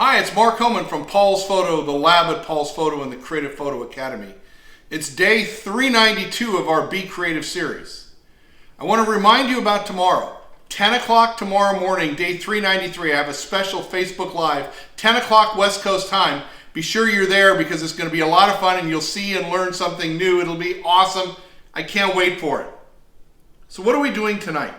Hi, it's Mark Homan from Paul's Photo, the lab at Paul's Photo and the Creative Photo Academy. It's day 392 of our Be Creative series. I want to remind you about tomorrow. 10 o'clock tomorrow morning, day 393. I have a special Facebook Live, 10 o'clock West Coast time. Be sure you're there because it's going to be a lot of fun and you'll see and learn something new. It'll be awesome. I can't wait for it. So what are we doing tonight?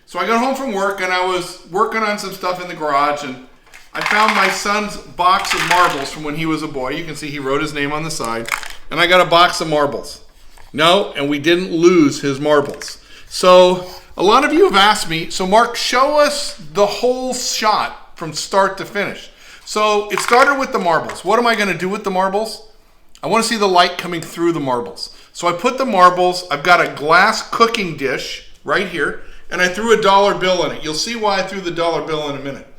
So I got home from work and I was working on some stuff in the garage and I found my son's box of marbles from when he was a boy. You can see he wrote his name on the side. And I got a box of marbles. No, and we didn't lose his marbles. So a lot of you have asked me, so Mark, show us the whole shot from start to finish. So it started with the marbles. What am I going to do with the marbles? I want to see the light coming through the marbles. So I put the marbles, I've got a glass cooking dish right here, and I threw a dollar bill in it. You'll see why I threw the dollar bill in a minute.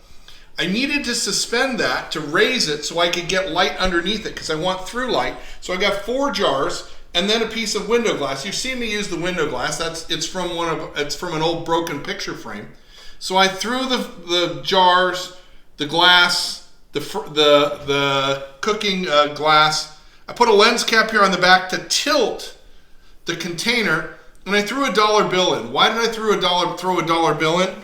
I needed to suspend that to raise it so I could get light underneath it because I want through light. So I got 4 jars and then a piece of window glass. You've seen me use the window glass. It's from an old broken picture frame. So I threw the jars, the glass, the cooking glass. I put a lens cap here on the back to tilt the container, and I threw a dollar bill in. Why did I throw a dollar bill in?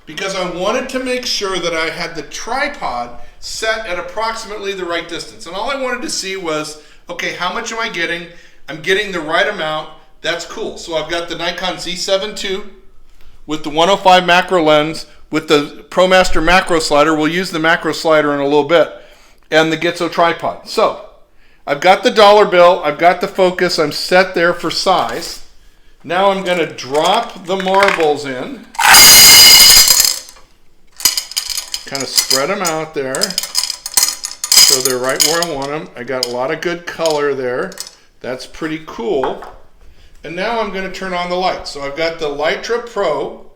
Because I wanted to make sure that I had the tripod set at approximately the right distance. And all I wanted to see was, okay, how much am I getting? I'm getting the right amount. That's cool. So I've got the Nikon Z7 II with the 105 macro lens with the ProMaster macro slider. We'll use the macro slider in a little bit. And the Gitzo tripod. So I've got the dollar bill. I've got the focus. I'm set there for size. Now I'm going to drop the marbles in. Kind of spread them out there so they're right where I want them. I got a lot of good color there. That's pretty cool. And now I'm going to turn on the light. So I've got the Litra Pro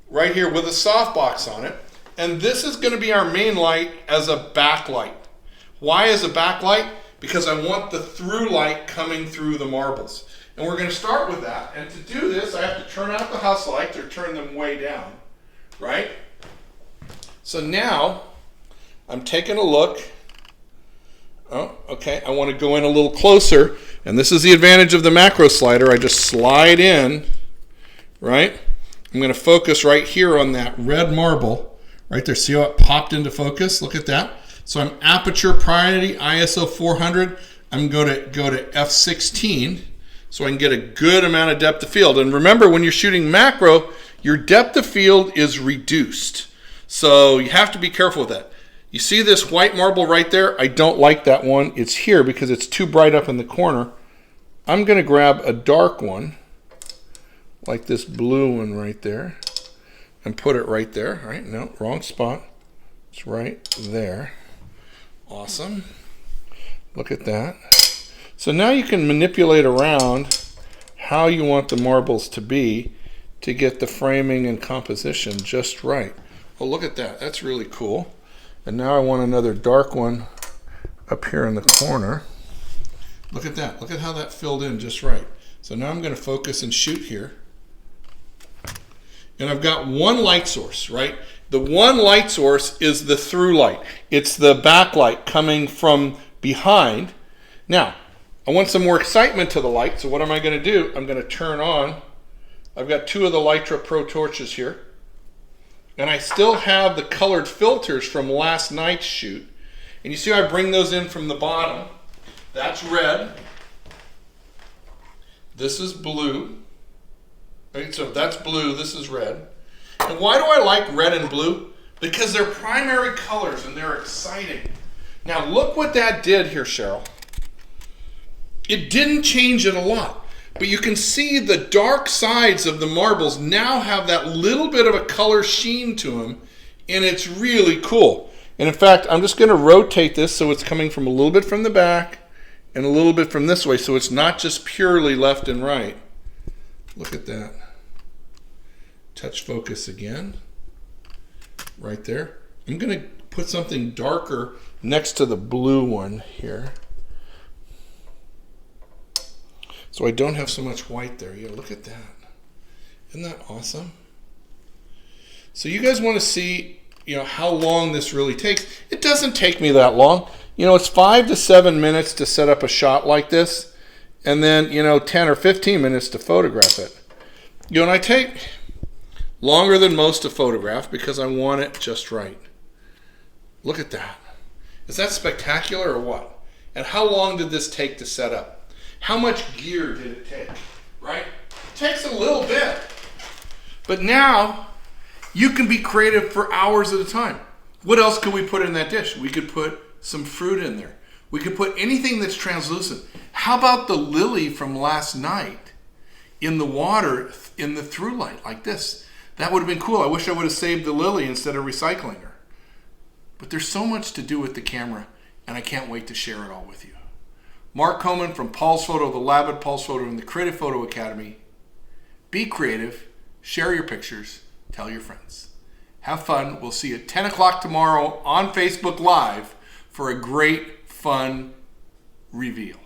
right here with a softbox on it. And this is going to be our main light as a backlight. Why as a backlight? Because I want the through light coming through the marbles. And we're going to start with that. And to do this, I have to turn out the house lights or turn them way down, right? So now I'm taking a look. Oh, okay. I want to go in a little closer. And this is the advantage of the macro slider. I just slide in, right? I'm going to focus right here on that red marble right there. See how it popped into focus? Look at that. So I'm aperture priority ISO 400. I'm going to go to f16 so I can get a good amount of depth of field. And remember, when you're shooting macro, your depth of field is reduced. So you have to be careful with that. You see this white marble right there? I don't like that one. It's here because it's too bright up in the corner. I'm going to grab a dark one, like this blue one right there, and put it right there. All right, no, wrong spot. It's right there. Awesome. Look at that. So now you can manipulate around how you want the marbles to be to get the framing and composition just right. Oh, look at that. That's really cool. And now I want another dark one up here in the corner. Look at that. Look at how that filled in just right. So now I'm going to focus and shoot here. And I've got one light source, right? The one light source is the through light. It's the backlight coming from behind. Now, I want some more excitement to the light. So what am I going to do? I'm going to turn on. I've got 2 of the Litra Pro torches here. And I still have the colored filters from last night's shoot. And you see how I bring those in from the bottom. That's red. This is blue. Right, so that's blue, this is red. And why do I like red and blue? Because they're primary colors and they're exciting. Now look what that did here, Cheryl. It didn't change it a lot. But you can see the dark sides of the marbles now have that little bit of a color sheen to them, and it's really cool. And in fact, I'm just going to rotate this so it's coming from a little bit from the back and a little bit from this way, so it's not just purely left and right. Look at that. Touch focus again. Right there. I'm going to put something darker next to the blue one here. So I don't have so much white there. Yeah, look at that. Isn't that awesome? So you guys want to see how long this really takes. It doesn't take me that long. It's 5 to 7 minutes to set up a shot like this, and then 10 or 15 minutes to photograph it. And I take longer than most to photograph because I want it just right. Look at that. Is that spectacular or what? And how long did this take to set up? How much gear did it take? Right? It takes a little bit. But now you can be creative for hours at a time. What else could we put in that dish? We could put some fruit in there. We could put anything that's translucent. How about the lily from last night in the water in the through light like this? That would have been cool. I wish I would have saved the lily instead of recycling her. But there's so much to do with the camera, and I can't wait to share it all with you. Mark Coman from Paul's Photo, the lab at Paul's Photo, and the Creative Photo Academy. Be creative, share your pictures, tell your friends. Have fun. We'll see you at 10 o'clock tomorrow on Facebook Live for a great, fun reveal.